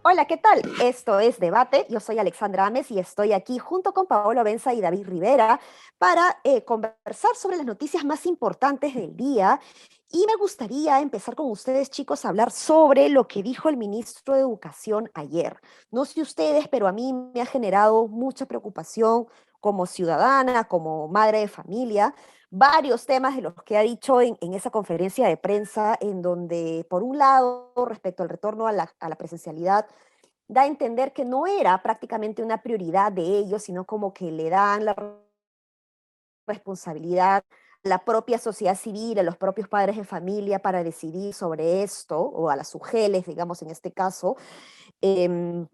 Hola, ¿qué tal? Esto es Debate. Yo soy Alexandra Ames y estoy aquí junto con Paolo Benza y David Rivera para conversar sobre las noticias más importantes del día. Y me gustaría empezar con ustedes, chicos, a hablar sobre lo que dijo el ministro de Educación ayer. No sé ustedes, pero a mí me ha generado mucha preocupación como ciudadana, como madre de familia, varios temas de los que ha dicho en esa conferencia de prensa, en donde, por un lado, respecto al retorno a la presencialidad, da a entender que no era prácticamente una prioridad de ellos, sino como que le dan la responsabilidad a la propia sociedad civil, a los propios padres de familia para decidir sobre esto, o a las UGELes, digamos, en este caso, eh,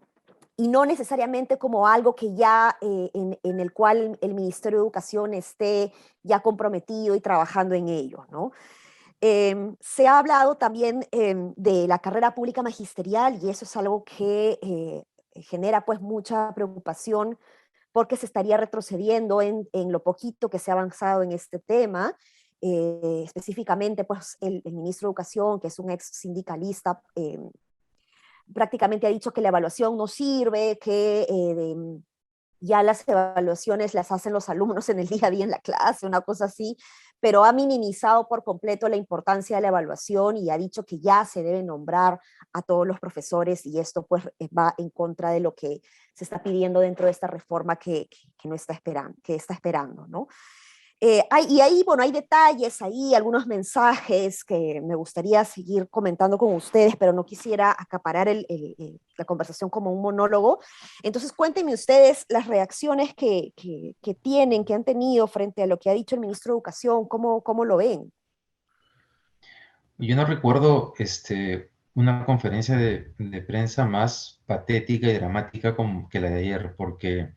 y no necesariamente como algo que ya en el cual el Ministerio de Educación esté ya comprometido y trabajando en ello, ¿no? Se ha hablado también de la carrera pública magisterial y eso es algo que genera pues mucha preocupación porque se estaría retrocediendo en lo poquito que se ha avanzado en este tema. Específicamente, pues el ministro de Educación, que es un ex sindicalista, prácticamente ha dicho que la evaluación no sirve, que ya las evaluaciones las hacen los alumnos en el día a día en la clase, una cosa así, pero ha minimizado por completo la importancia de la evaluación y ha dicho que ya se debe nombrar a todos los profesores y esto pues va en contra de lo que se está pidiendo dentro de esta reforma que no está esperando, que está esperando, ¿no? Y ahí, bueno, hay detalles, ahí algunos mensajes que me gustaría seguir comentando con ustedes, pero no quisiera acaparar la conversación como un monólogo. Entonces, cuéntenme ustedes las reacciones que tienen, que han tenido frente a lo que ha dicho el ministro de Educación, cómo lo ven. Yo no recuerdo una conferencia de prensa más patética y dramática como que la de ayer, porque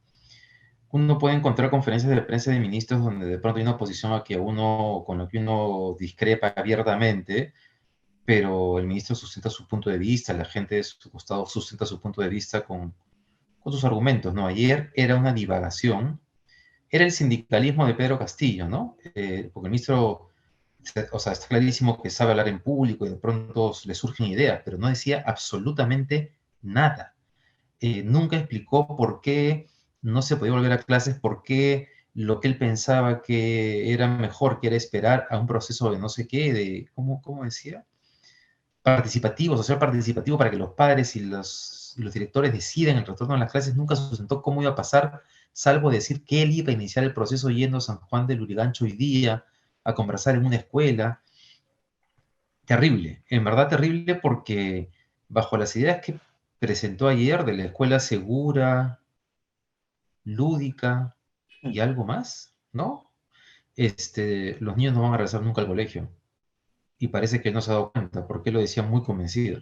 uno puede encontrar conferencias de prensa de ministros donde de pronto hay una posición a que uno, con lo que uno discrepa abiertamente, pero el ministro sustenta su punto de vista, la gente de su costado sustenta su punto de vista con sus argumentos, ¿no? Ayer era una divagación, era el sindicalismo de Pedro Castillo, ¿no? Porque el ministro, o sea, está clarísimo que sabe hablar en público y de pronto le surgen ideas, pero no decía absolutamente nada. Nunca explicó por qué no se podía volver a clases, por qué lo que él pensaba que era mejor, que era esperar a un proceso de no sé qué, de, ¿cómo decía? Participativo, social participativo, para que los padres y los directores decidan el retorno a las clases, nunca sustentó cómo iba a pasar, salvo decir que él iba a iniciar el proceso yendo a San Juan del Lurigancho hoy día, a conversar en una escuela. Terrible, en verdad terrible, porque bajo las ideas que presentó ayer de la escuela segura, lúdica y algo más, ¿no? Los niños no van a regresar nunca al colegio. Y parece que él no se ha dado cuenta, porque él lo decía muy convencido.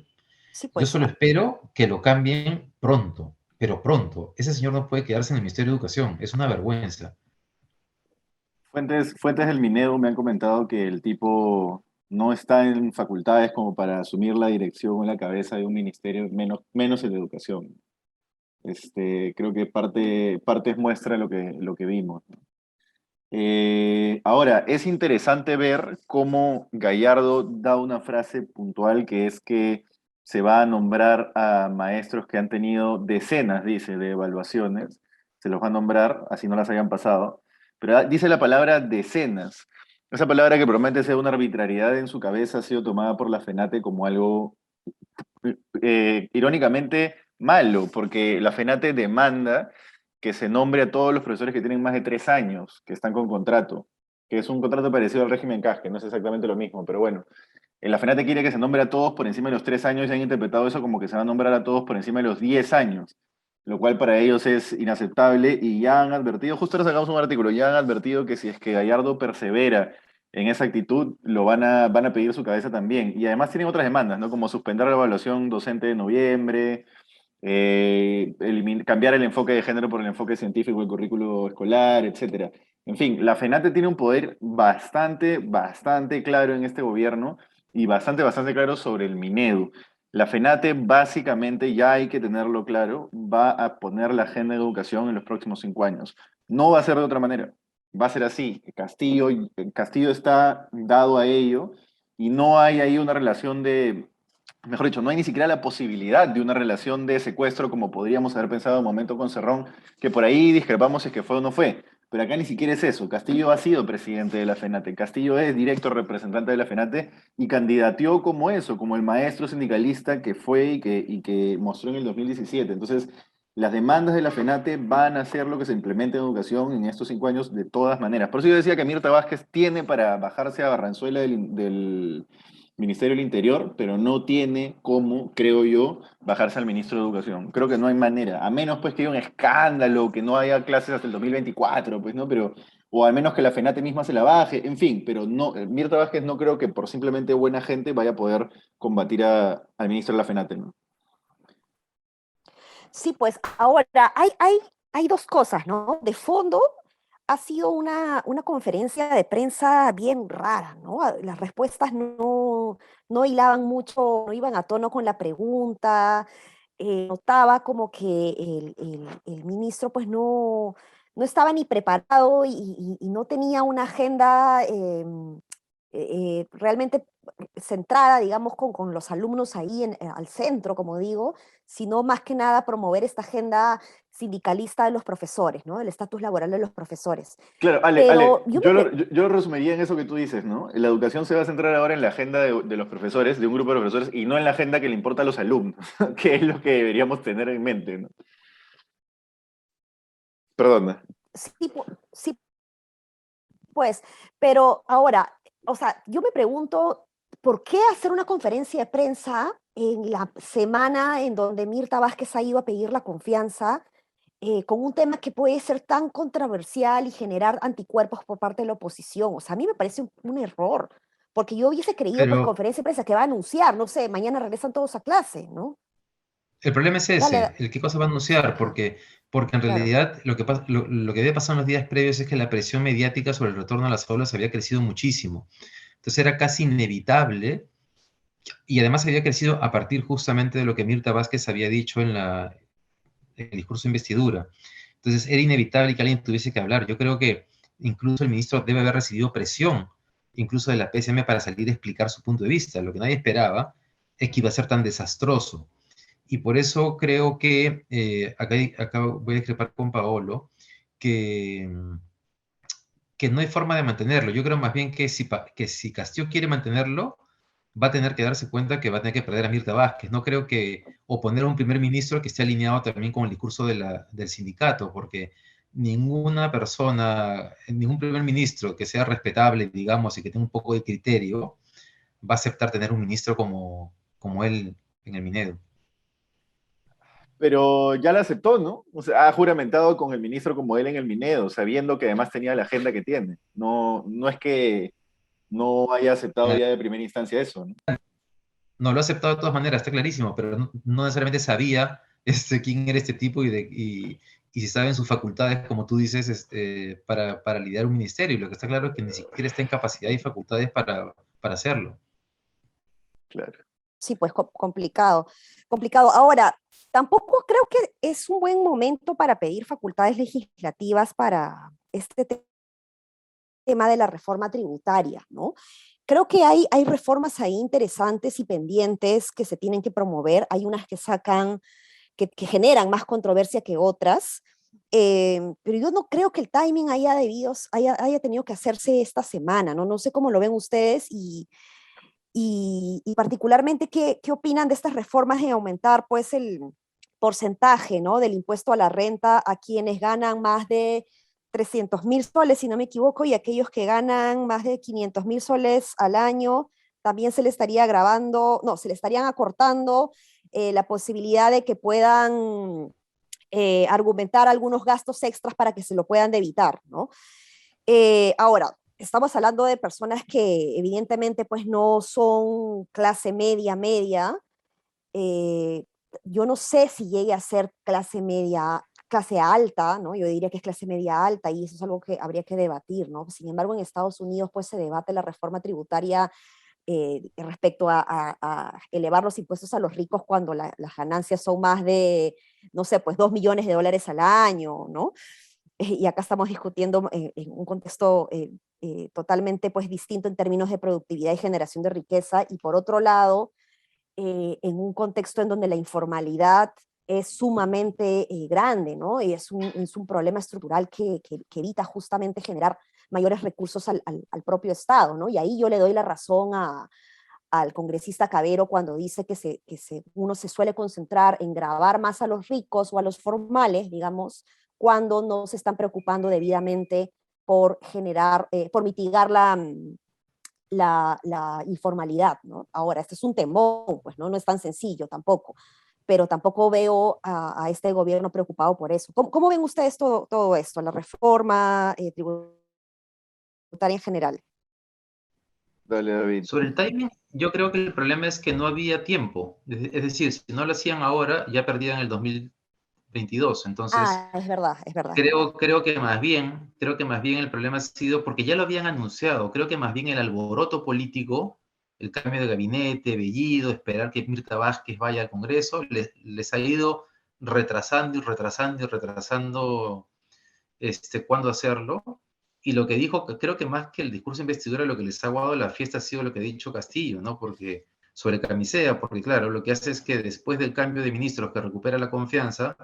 Sí, Yo pues, solo espero que lo cambien pronto, pero pronto. Ese señor no puede quedarse en el Ministerio de Educación, es una vergüenza. Fuentes del Minedu me han comentado que el tipo no está en facultades como para asumir la dirección o la cabeza de un ministerio, menos el de educación. Creo que parte es muestra de lo que vimos. Ahora, es interesante ver cómo Gallardo da una frase puntual que es que se va a nombrar a maestros que han tenido decenas, dice, de evaluaciones. Se los va a nombrar, así no las hayan pasado. Pero dice la palabra decenas. Esa palabra que promete ser una arbitrariedad en su cabeza ha sido tomada por la FENATE como algo irónicamente malo, porque la FENATE demanda que se nombre a todos los profesores que tienen más de 3 años, que están con contrato, que es un contrato parecido al régimen CAS, que no es exactamente lo mismo, pero bueno. La FENATE quiere que se nombre a todos por encima de los 3 años y han interpretado eso como que se va a nombrar a todos por encima de los 10 años, lo cual para ellos es inaceptable y ya han advertido, justo ahora sacamos un artículo, ya han advertido que si es que Gallardo persevera en esa actitud, van a pedir su cabeza también. Y además tienen otras demandas, ¿no? Como suspender la evaluación docente de noviembre, cambiar el enfoque de género por el enfoque científico del currículo escolar, etcétera. En fin, la FENATE tiene un poder bastante, bastante claro en este gobierno y bastante, bastante claro sobre el Minedu. La FENATE básicamente, ya hay que tenerlo claro, va a poner la agenda de educación en los próximos 5 años. No va a ser de otra manera, va a ser así. Castillo está dado a ello y no hay ahí una relación de, mejor dicho, no hay ni siquiera la posibilidad de una relación de secuestro como podríamos haber pensado en un momento con Cerrón, que por ahí discrepamos si es que fue o no fue. Pero acá ni siquiera es eso. Castillo ha sido presidente de la FENATE. Castillo es directo representante de la FENATE y candidateó como eso, como el maestro sindicalista que fue y que mostró en el 2017. Entonces, las demandas de la FENATE van a ser lo que se implemente en educación en estos 5 años de todas maneras. Por eso yo decía que Mirta Vázquez tiene para bajarse a Barranzuela del Ministerio del Interior, pero no tiene cómo, creo yo, bajarse al ministro de Educación. Creo que no hay manera, a menos pues que haya un escándalo, que no haya clases hasta el 2024, pues, ¿no? Pero, o al menos que la FENATE misma se la baje, en fin, pero no, Mirta Vázquez no creo que por simplemente buena gente vaya a poder combatir al ministro de la FENATE, ¿no? Sí, pues ahora hay dos cosas, ¿no? De fondo, ha sido una conferencia de prensa bien rara, ¿no? Las respuestas no hilaban mucho, no iban a tono con la pregunta. Notaba como que el ministro pues no estaba ni preparado y no tenía una agenda realmente centrada, digamos, con los alumnos ahí al centro, como digo, sino más que nada promover esta agenda sindicalista de los profesores, ¿no? El estatus laboral de los profesores. Claro, Ale, Pero yo me yo lo resumiría en eso que tú dices, ¿no? La educación se va a centrar ahora en la agenda de los profesores, de un grupo de profesores, y no en la agenda que le importa a los alumnos, que es lo que deberíamos tener en mente, ¿no? Perdona. sí, sí, pues, pero ahora, o sea, yo me pregunto, ¿por qué hacer una conferencia de prensa en la semana en donde Mirta Vázquez ha ido a pedir la confianza con un tema que puede ser tan controversial y generar anticuerpos por parte de la oposición? O sea, a mí me parece un error, porque yo hubiese creído, pues, Pero conferencia de prensa que va a anunciar, no sé, mañana regresan todos a clase, ¿no? el problema es ese, Dale, el qué cosa va a sí, anunciar, porque en claro. realidad lo que había pasado en los días previos es que la presión mediática sobre el retorno a las aulas había crecido muchísimo. Entonces era casi inevitable, y además había crecido a partir justamente de lo que Mirta Vázquez había dicho en el discurso de investidura. Entonces era inevitable que alguien tuviese que hablar. Yo creo que incluso el ministro debe haber recibido presión, incluso de la PSM, para salir a explicar su punto de vista. Lo que nadie esperaba es que iba a ser tan desastroso. Y por eso creo que, acá voy a discrepar con Paolo, que, que no hay forma de mantenerlo. Yo creo más bien que si Castillo quiere mantenerlo, va a tener que darse cuenta que va a tener que perder a Mirta Vázquez. No creo que oponer a un primer ministro que esté alineado también con el discurso del sindicato, porque ninguna persona, ningún primer ministro que sea respetable, digamos, y que tenga un poco de criterio, va a aceptar tener un ministro como él en el Minedo. Pero ya la aceptó, ¿no? O sea, ha juramentado con el ministro como él en el Minedo, sabiendo que además tenía la agenda que tiene. No, no es que no haya aceptado ya de primera instancia eso, ¿no? No lo ha aceptado de todas maneras, está clarísimo, pero no necesariamente sabía quién era este tipo y si saben sus facultades, como tú dices, para liderar un ministerio. Y lo que está claro es que ni siquiera está en capacidad y facultades para hacerlo. Claro. Sí, pues complicado, complicado. Ahora, tampoco creo que es un buen momento para pedir facultades legislativas para este tema de la reforma tributaria, ¿no? Creo que hay reformas ahí interesantes y pendientes que se tienen que promover. Hay unas que sacan, que generan más controversia que otras, pero yo no creo que el timing haya tenido que hacerse esta semana, ¿no? No sé cómo lo ven ustedes y particularmente qué opinan de estas reformas de aumentar pues el porcentaje, ¿no? Del impuesto a la renta a quienes ganan más de 300.000 soles, si no me equivoco, y aquellos que ganan más de 500.000 soles al año, también se le estaría agravando, no, se le estarían acortando la posibilidad de que puedan argumentar algunos gastos extras para que se lo puedan debitar, ¿no? Ahora, estamos hablando de personas que evidentemente pues no son clase media, media. eh, yo no sé si llegue a ser clase media, clase alta, ¿no? Yo diría que es clase media alta y eso es algo que habría que debatir, ¿no? Sin embargo, en Estados Unidos pues se debate la reforma tributaria respecto a elevar los impuestos a los ricos cuando las ganancias son más de, no sé, pues $2 millones al año, ¿no? Y acá estamos discutiendo en un contexto totalmente pues distinto en términos de productividad y generación de riqueza, y por otro lado, en un contexto en donde la informalidad es sumamente grande, ¿no? Y es un problema estructural que evita justamente generar mayores recursos al propio Estado, ¿no? Y ahí yo le doy la razón al congresista Cabero cuando dice uno se suele concentrar en grabar más a los ricos o a los formales, digamos, cuando no se están preocupando debidamente por generar, por mitigar la informalidad, ¿no? Ahora, este es un temor, pues, ¿no? No es tan sencillo tampoco, pero tampoco veo a este gobierno preocupado por eso. ¿Cómo ven ustedes todo esto, la reforma tributaria en general? Dale, David. Sobre el timing, yo creo que el problema es que no había tiempo. Es decir, si no lo hacían ahora, ya perdían el 2022. Entonces, Es verdad, es verdad, es verdad. creo que más bien el problema ha sido porque ya lo habían anunciado. Creo que más bien el alboroto político, el cambio de gabinete, Bellido, esperar que Mirta Vázquez vaya al Congreso, les ha ido retrasando y retrasando y retrasando cuándo hacerlo. Y lo que dijo, creo que más que el discurso de investidura, lo que les ha aguado la fiesta ha sido lo que ha dicho Castillo, ¿no? Porque sobre Camisea, porque claro, lo que hace es que después del cambio de ministros que recupera la confianza,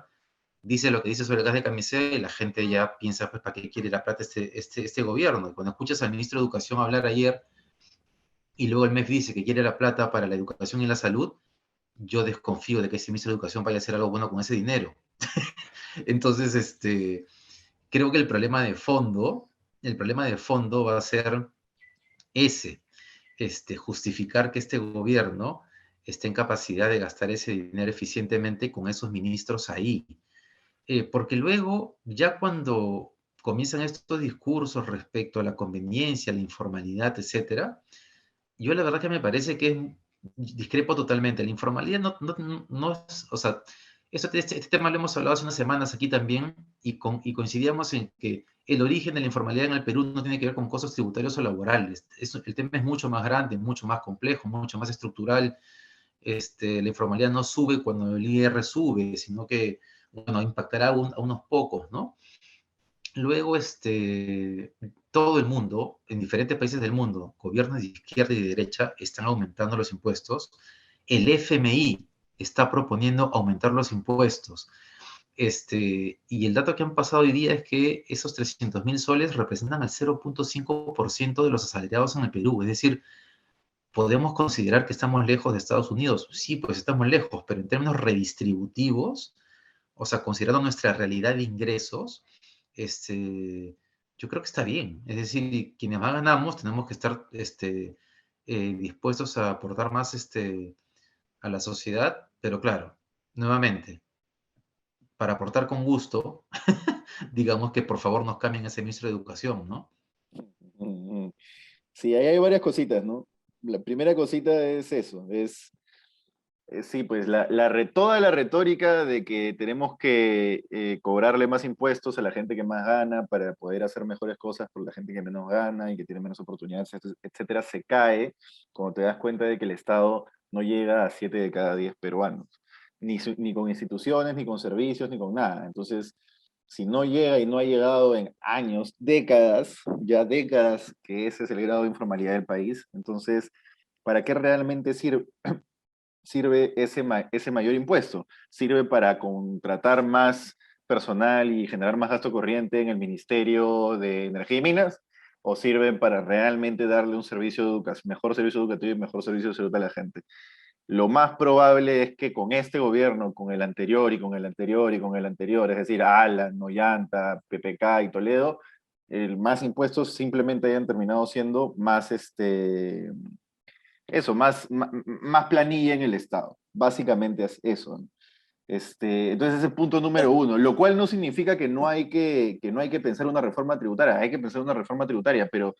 dice lo que dice sobre el gas de Camisea y la gente ya piensa, pues, ¿para qué quiere la plata este gobierno? Y cuando escuchas al ministro de Educación hablar ayer y luego el MEF dice que quiere la plata para la educación y la salud, yo desconfío de que ese ministro de Educación vaya a hacer algo bueno con ese dinero. Entonces, creo que el problema de fondo va a ser ese, justificar que este gobierno esté en capacidad de gastar ese dinero eficientemente con esos ministros ahí. Porque luego, ya cuando comienzan estos discursos respecto a la conveniencia, la informalidad, etcétera, yo la verdad que me parece que discrepo totalmente. La informalidad no es, o sea, este tema lo hemos hablado hace unas semanas aquí también y coincidíamos en que el origen de la informalidad en el Perú no tiene que ver con costos tributarios o laborales. El tema es mucho más grande, mucho más complejo, mucho más estructural. La informalidad no sube cuando el IR sube, sino que, bueno, impactará a unos pocos, ¿no? Luego, todo el mundo, en diferentes países del mundo, gobiernos de izquierda y de derecha, están aumentando los impuestos. El FMI está proponiendo aumentar los impuestos. Y el dato que han pasado hoy día es que esos 300.000 soles representan el 0.5% de los asalariados en el Perú. Es decir, podemos considerar que estamos lejos de Estados Unidos. Sí, pues estamos lejos, pero en términos redistributivos, o sea, considerando nuestra realidad de ingresos, yo creo que está bien. Es decir, quienes más ganamos tenemos que estar dispuestos a aportar más a la sociedad, pero claro, nuevamente, para aportar con gusto, digamos que por favor nos cambien ese ministro de Educación, ¿no? Ujú. Sí, ahí hay varias cositas, ¿no? La primera cosita es eso, sí, pues toda la retórica de que tenemos que cobrarle más impuestos a la gente que más gana para poder hacer mejores cosas por la gente que menos gana y que tiene menos oportunidades, etcétera, se cae cuando te das cuenta de que el Estado no llega a 7 de cada 10 peruanos, ni con instituciones, ni con servicios, ni con nada. Entonces, si no llega y no ha llegado en años, décadas, ya décadas, que ese es el grado de informalidad del país, entonces, ¿para qué realmente sirve ese mayor impuesto? ¿Sirve para contratar más personal y generar más gasto corriente en el Ministerio de Energía y Minas? ¿O sirve para realmente darle un mejor servicio educativo y mejor servicio de salud a la gente? Lo más probable es que con este gobierno, con el anterior y con el anterior y con el anterior, es decir, Alan, Ollanta, PPK y Toledo, más impuestos simplemente hayan terminado siendo más eso, más planilla en el Estado. Básicamente es eso, ¿no? Entonces ese es el punto número uno, lo cual no significa que no hay que pensar una reforma tributaria, hay que pensar una reforma tributaria, pero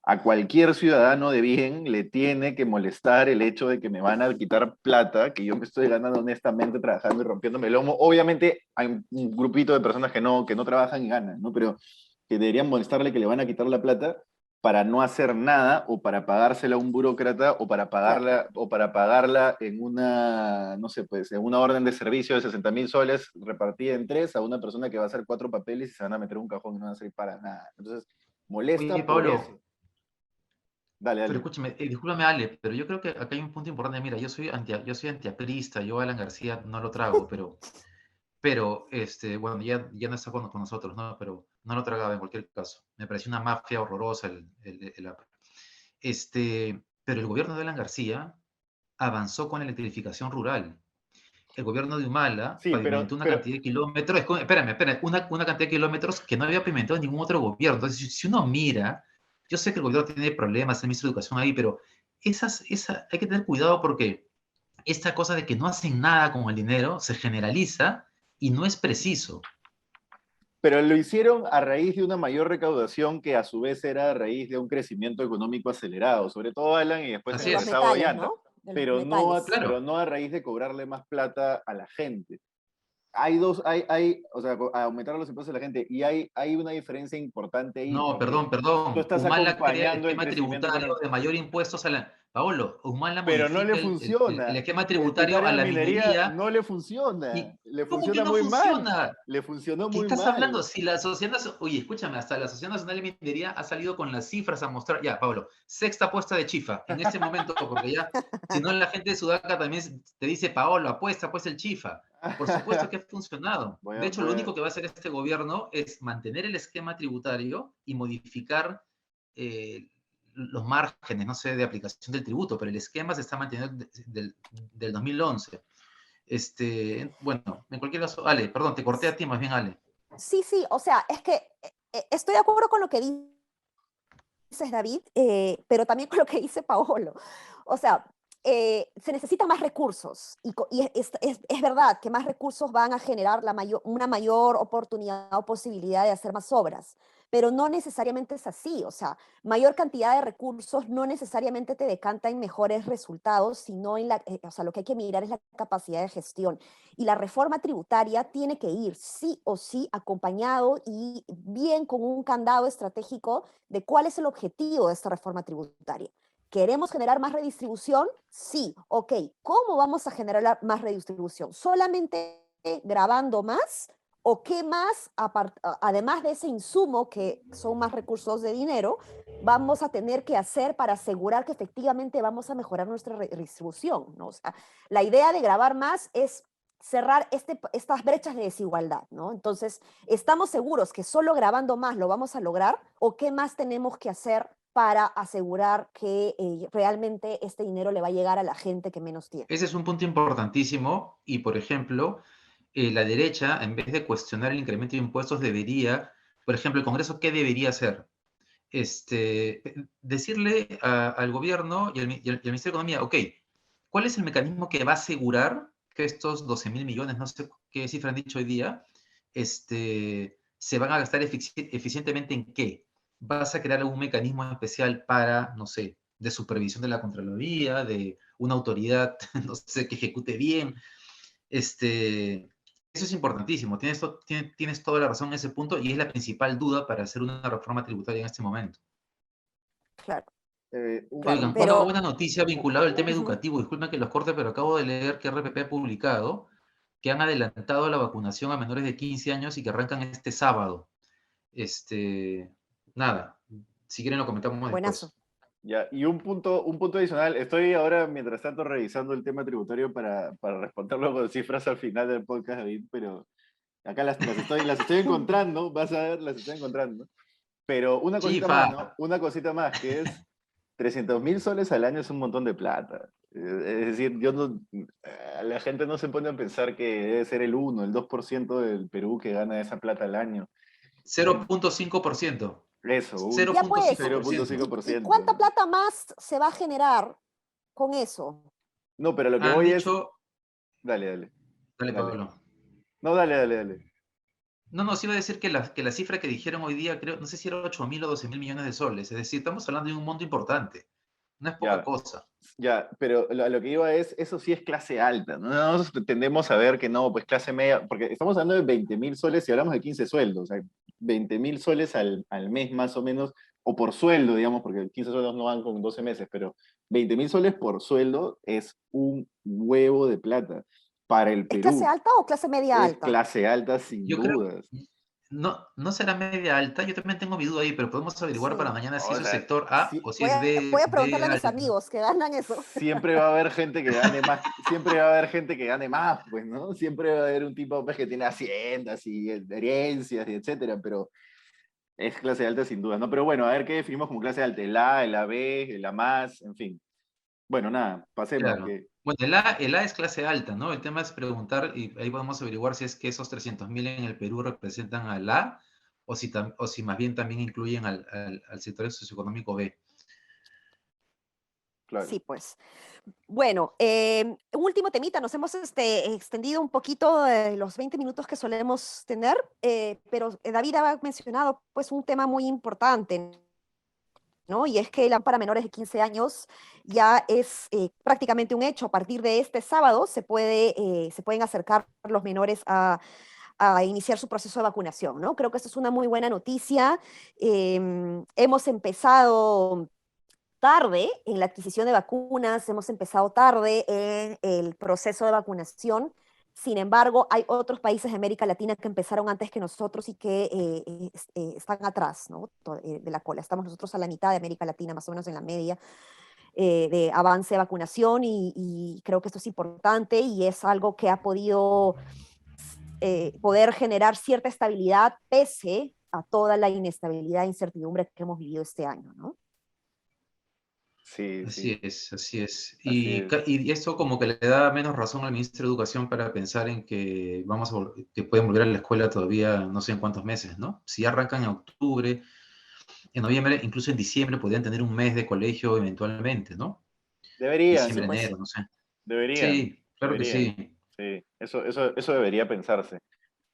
a cualquier ciudadano de bien le tiene que molestar el hecho de que me van a quitar plata, que yo me estoy ganando honestamente trabajando y rompiéndome el lomo. Obviamente hay un grupito de personas que no trabajan y ganan, ¿no? Pero que deberían molestarle que le van a quitar la plata para no hacer nada, o para pagársela a un burócrata, o para pagarla en una, no sé, pues, en una orden de servicio de 60.000 soles repartida en 3 a una persona que va a hacer 4 papeles y se van a meter en un cajón y no van a servir para nada. Entonces, molesta Oye, por Pablo, eso. Dale, pero dale. escúchame, discúlpame, Ale, pero yo creo que acá hay un punto importante. Mira, yo soy antiaprista, yo a Alan García no lo trago, pero bueno, ya no está con nosotros, ¿no? Pero no lo tragaba en cualquier caso. Me pareció una mafia horrorosa el APRA. Pero el gobierno de Alan García avanzó con la electrificación rural. El gobierno de Humala Sí, pavimentó una cantidad de kilómetros, espérame, una cantidad de kilómetros que no había pavimentado ningún otro gobierno. Entonces, si uno mira, yo sé que el gobierno tiene problemas, el ministro de Educación ahí, pero hay que tener cuidado porque esta cosa de que no hacen nada con el dinero se generaliza y no es preciso. pero lo hicieron a raíz de una mayor recaudación que a su vez era a raíz de un crecimiento económico acelerado, sobre todo Alan y después en Así el Los es, estado de metales, Ollanta, ¿no? De los metales. pero claro. no a raíz de cobrarle más plata a la gente. O sea, a aumentar los impuestos a la gente, y hay una diferencia importante ahí, No, porque tú perdón. estás Humala crea el acompañando el esquema crecimiento tributario económico. de mayor impuestos a la... Paolo, Humala Pero no le modifica el funciona. esquema El tributario tributario a de la minería minería no le funciona. y... Le ¿Cómo que funciona no muy mal. funciona? Le funcionó ¿Qué muy estás hablando? mal. Si la Sociedad Oye, escúchame, hasta la Sociedad Nacional de Minería ha salido con las cifras a mostrar. Ya, Pablo, sexta apuesta de Chifa en este momento, porque ya, si no, la gente de Sudaca también te dice, Paolo, apuesta pues el Chifa. Por supuesto que ha funcionado. Voy De a, hecho, voy lo a- único que va a hacer este gobierno es mantener el esquema tributario y modificar los márgenes, no sé, de aplicación del tributo, pero el esquema se está manteniendo del 2011. Bueno, en cualquier caso, Ale, perdón, te corté a ti más bien, Ale. Sí, sí, o sea, es que estoy de acuerdo con lo que dices, David, pero también con lo que dice Paolo. O sea, se necesitan más recursos y es verdad que más recursos van a generar una mayor oportunidad o posibilidad de hacer más obras, pero no necesariamente es así. O sea, mayor cantidad de recursos no necesariamente te decanta en mejores resultados, sino o sea, lo que hay que mirar es la capacidad de gestión. Y la reforma tributaria tiene que ir sí o sí acompañado y bien con un candado estratégico de cuál es el objetivo de esta reforma tributaria. ¿Queremos generar más redistribución? Sí, ok. ¿Cómo vamos a generar más redistribución? ¿Solamente grabando más? ¿O qué más, además de ese insumo que son más recursos de dinero, vamos a tener que hacer para asegurar que efectivamente vamos a mejorar nuestra redistribución? ¿No? O sea, la idea de grabar más es cerrar estas brechas de desigualdad, ¿no? Entonces, ¿estamos seguros que solo grabando más lo vamos a lograr? ¿O qué más tenemos que hacer para asegurar que realmente este dinero le va a llegar a la gente que menos tiene? Ese es un punto importantísimo y, por ejemplo, la derecha, en vez de cuestionar el incremento de impuestos, debería, por ejemplo, el Congreso, ¿qué debería hacer? Decirle al gobierno y al Ministerio de Economía, ok, ¿cuál es el mecanismo que va a asegurar que estos 12.000 millones, no sé qué cifra han dicho hoy día, se van a gastar eficientemente en qué? ¿Vas a crear algún mecanismo especial para, no sé, de supervisión de la Contraloría, de una autoridad, no sé, que ejecute bien? Eso es importantísimo. Tienes toda la razón en ese punto y es la principal duda para hacer una reforma tributaria en este momento. Claro, claro, Oigan, otra pero... buena noticia vinculada al tema Ujú. educativo. Disculpen que los corte, pero acabo de leer que RPP ha publicado que han adelantado la vacunación a menores de 15 años y que arrancan este sábado. Este, Nada, si quieren lo comentamos Buenazo. después. Ya, y un punto adicional. Estoy ahora, mientras tanto, revisando el tema tributario para responderlo con cifras al final del podcast, David, pero acá las estoy encontrando, vas a ver, las estoy encontrando. Pero una cosita Chifa, más, ¿no? Una cosita más, que es 300.000 soles al año es un montón de plata. Es decir, la gente no se pone a pensar que debe ser el 1, el 2% del Perú que gana esa plata al año. 0.5%. Eso, un Ya pues, ¿y 0.5%. cuánta 0.5%. plata más se va a generar con eso? No, pero lo que Han voy es... dicho, Dale, dale, dale dale. Pablo. No, dale, dale, dale. No, sí iba a decir que la cifra que dijeron hoy día, creo, no sé si era 8.000 o 12.000 millones de soles. Es decir, estamos hablando de un monto importante. No es poca Ya, cosa. ya, pero lo que iba es, eso sí es clase alta, ¿no? Nosotros tendemos a ver que no, pues clase media, porque estamos hablando de 20.000 soles y hablamos de 15 sueldos, o sea, 20.000 soles al mes más o menos, o por sueldo, digamos, porque 15 sueldos no van con 12 meses, pero 20.000 soles por sueldo es un huevo de plata para el ¿Es clase Perú. alta o clase media Es alta? clase alta sin Yo creo, dudas. no será media alta, yo también tengo mi duda ahí, pero podemos averiguar para Sí. mañana si O eso es sea, sector A sí, o si Voy es a, voy a B preguntarle a mis alta, ¿no? amigos que ganan eso. siempre va a haber gente que gane más, siempre va a haber gente que gane más, pues, ¿no? Siempre va a haber un tipo pues, que tiene haciendas y herencias y etcétera, pero es clase alta sin duda, ¿no? Pero bueno, a ver qué definimos como clase alta, el A, el AB, el A más, en fin. Bueno, nada, pasemos. Claro. Bueno, el A es clase alta, ¿no? El tema es preguntar, y ahí podemos averiguar si es que esos 300.000 en el Perú representan al A, o si más bien también incluyen al sector socioeconómico B. Claro. Sí, pues. Bueno, un último temita, nos hemos extendido un poquito de los 20 minutos que solemos tener, pero David ha mencionado pues un tema muy importante, ¿no? Y es que la para menores de 15 años ya es prácticamente un hecho. A partir de este sábado se pueden acercar los menores a iniciar su proceso de vacunación, ¿no? Creo que eso es una muy buena noticia. Hemos empezado tarde en la adquisición de vacunas, hemos empezado tarde en el proceso de vacunación. Sin embargo, hay otros países de América Latina que empezaron antes que nosotros y que están atrás, ¿no? De la cola. Estamos nosotros a la mitad de América Latina, más o menos en la media de avance de vacunación y creo que esto es importante y es algo que ha podido poder generar cierta estabilidad pese a toda la inestabilidad e incertidumbre que hemos vivido este año, ¿no? Sí, sí, Así es, así es. así es. Y esto como que le da menos razón al ministro de Educación para pensar en que que pueden volver a la escuela todavía no sé en cuántos meses, ¿no? Si arrancan en octubre, en noviembre, incluso en diciembre podrían tener un mes de colegio eventualmente, ¿no? Deberían, Sí, Diciembre, pues. enero, no sé. deberían, Sí, claro que deberían. sí. Sí, eso debería pensarse.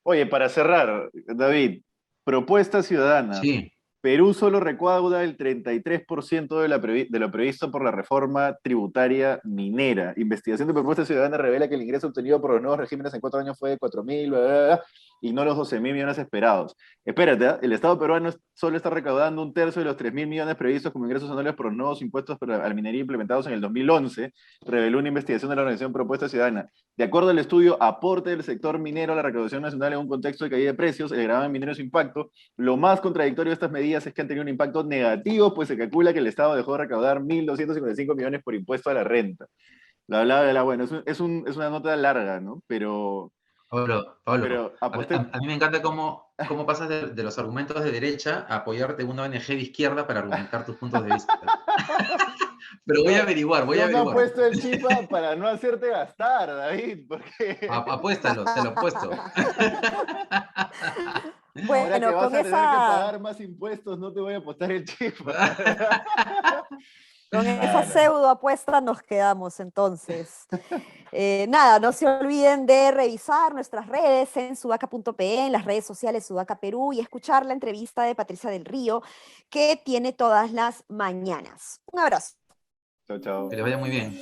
Oye, para cerrar, David, propuesta ciudadana. Sí, Perú solo recauda el 33% de lo previsto por la reforma tributaria minera. Investigación de propuesta ciudadana revela que el ingreso obtenido por los nuevos regímenes en 4 años fue de 4.000, bla, bla, bla, y no los 12.000 millones esperados. Espérate, ¿eh? El Estado peruano solo está recaudando un tercio de los 3.000 millones previstos como ingresos anuales por los nuevos impuestos a la minería implementados en el 2011, reveló una investigación de la organización Propuesta Ciudadana. De acuerdo al estudio Aporte del sector minero a la recaudación nacional en un contexto de caída de precios, el gravamen minero y su impacto, lo más contradictorio de estas medidas es que han tenido un impacto negativo, pues se calcula que el Estado dejó de recaudar 1.255 millones por impuesto a la renta. Bla, bla, bla. Bueno, es una nota larga, ¿no? Pablo, Pero a, aposté. a mí me encanta cómo pasas de los argumentos de derecha a apoyarte en una ONG de izquierda para argumentar tus puntos de vista. Pero voy a Yo, averiguar, voy a yo me he averiguar. puesto el chip para no hacerte gastar, David, porque Apuéstalo, te lo apuesto. ahora que Bueno, vas con a tener que esa, pagar más impuestos, no te voy a apostar el chip. con esa No, no, no. pseudo apuesta nos quedamos entonces. Nada, no se olviden de revisar nuestras redes en sudaca.pe, en las redes sociales Sudaca Perú y escuchar la entrevista de Patricia del Río que tiene todas las mañanas. Un abrazo. Chao, chao. Que le vaya muy bien.